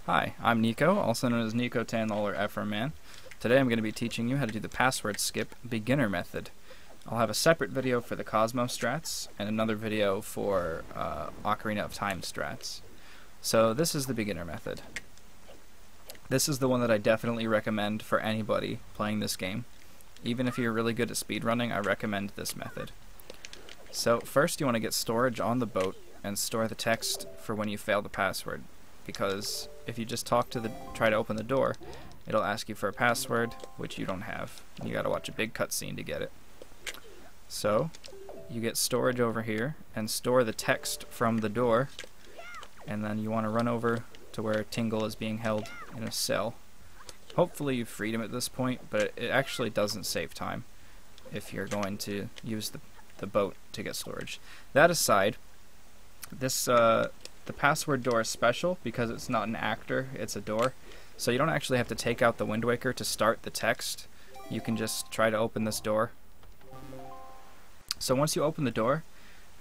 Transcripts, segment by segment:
Hi, I'm Nico, also known as Nico Tanlol or Ephraim Man. Today I'm going to be teaching you how to do the password skip beginner method. I'll have a separate video for the Cosmos strats and another video for Ocarina of Time strats. So this is the beginner method. This is the one that I definitely recommend for anybody playing this game. Even if you're really good at speedrunning, I recommend this method. So first you want to get storage on the boat and store the text for when you fail the password, because if you just try to open the door, it'll ask you for a password, which you don't have. And you gotta watch a big cutscene to get it. So, you get storage over here, and store the text from the door, and then you want to run over to where Tingle is being held in a cell. Hopefully you've freed him at this point, but it actually doesn't save time if you're going to use the boat to get storage. That aside, the password door is special because it's not an actor, it's a door. So you don't actually have to take out the Wind Waker to start the text. You can just try to open this door. So once you open the door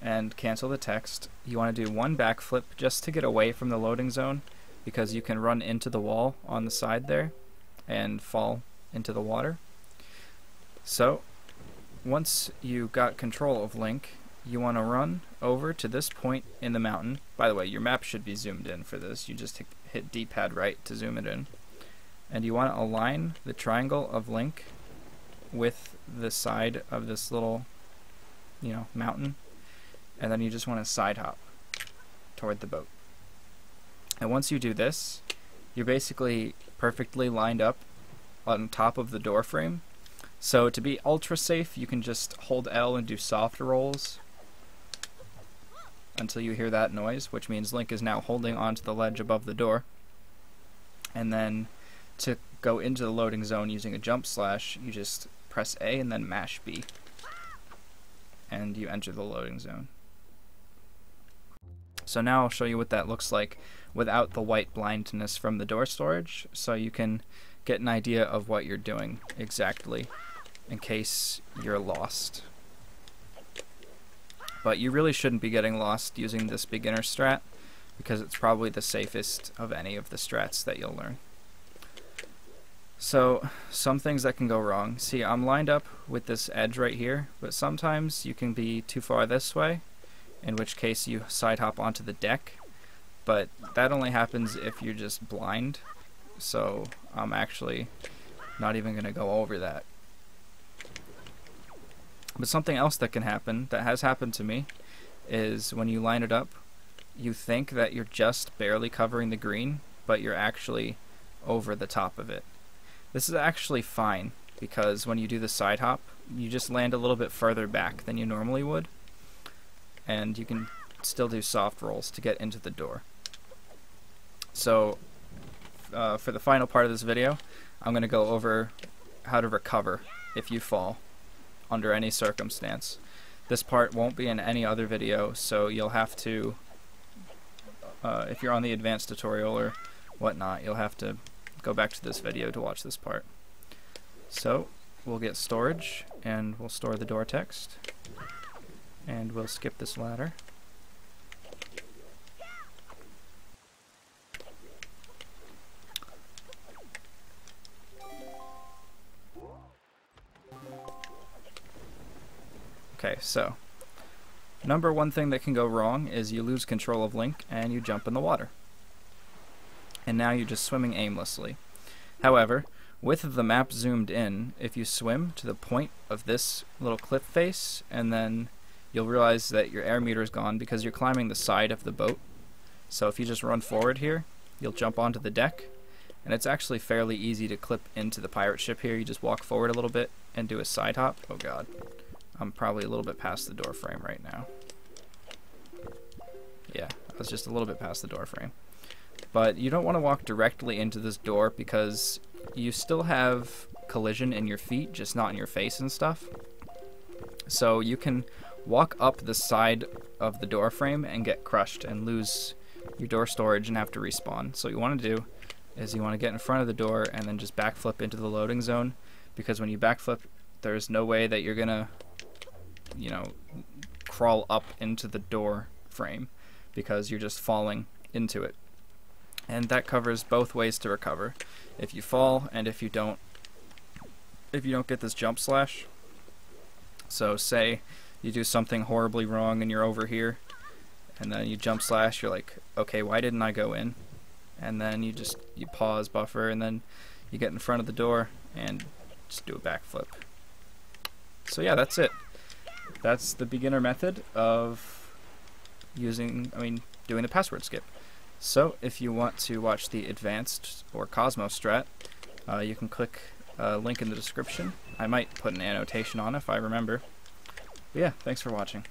and cancel the text, you want to do one backflip just to get away from the loading zone, because you can run into the wall on the side there and fall into the water. So once you got control of Link, you want to run over to this point in the mountain. By the way, your map should be zoomed in for this. You just hit D-pad right to zoom it in. And you want to align the triangle of Link with the side of this little, mountain. And then you just want to side hop toward the boat. And once you do this, you're basically perfectly lined up on top of the door frame. So to be ultra safe, you can just hold L and do soft rolls until you hear that noise, which means Link is now holding onto the ledge above the door. And then to go into the loading zone using a jump slash, you just press A and then mash B. And you enter the loading zone. So now I'll show you what that looks like without the white blindness from the door storage, so you can get an idea of what you're doing exactly in case you're lost. But you really shouldn't be getting lost using this beginner strat, because it's probably the safest of any of the strats that you'll learn. So, some things that can go wrong. See, I'm lined up with this edge right here, but sometimes you can be too far this way, in which case you side hop onto the deck, but that only happens if you're just blind, so I'm actually not even going to go over that. But something else that can happen, that has happened to me, is when you line it up, you think that you're just barely covering the green, but you're actually over the top of it. This is actually fine, because when you do the side hop, you just land a little bit further back than you normally would, and you can still do soft rolls to get into the door. So, for the final part of this video, I'm going to go over how to recover if you fall under any circumstance. This part won't be in any other video, so you'll have to, if you're on the advanced tutorial or whatnot, you'll have to go back to this video to watch this part. So, we'll get storage, and we'll store the door text, and we'll skip this ladder. Okay, so number one thing that can go wrong is you lose control of Link and you jump in the water. And now you're just swimming aimlessly. However, with the map zoomed in, if you swim to the point of this little cliff face, and then you'll realize that your air meter is gone because you're climbing the side of the boat. So if you just run forward here, you'll jump onto the deck, and it's actually fairly easy to clip into the pirate ship here. You just walk forward a little bit and do a side hop. Oh god. I'm probably a little bit past the door frame right now. Yeah, I was just a little bit past the door frame. But you don't want to walk directly into this door because you still have collision in your feet, just not in your face and stuff. So you can walk up the side of the door frame and get crushed and lose your door storage and have to respawn. So what you want to do is you want to get in front of the door and then just backflip into the loading zone, because when you backflip, there's no way that you're gonna crawl up into the door frame, because you're just falling into it. And that covers both ways to recover. If you fall and if you don't get this jump slash. So say you do something horribly wrong and you're over here, and then you jump slash, you're like, okay, why didn't I go in? And then you pause, buffer, and then you get in front of the door and just do a backflip. So yeah, that's it. That's the beginner method of doing the password skip. So if you want to watch the advanced or Cosmo strat, you can click a link in the description. I might put an annotation on if I remember. But yeah, thanks for watching.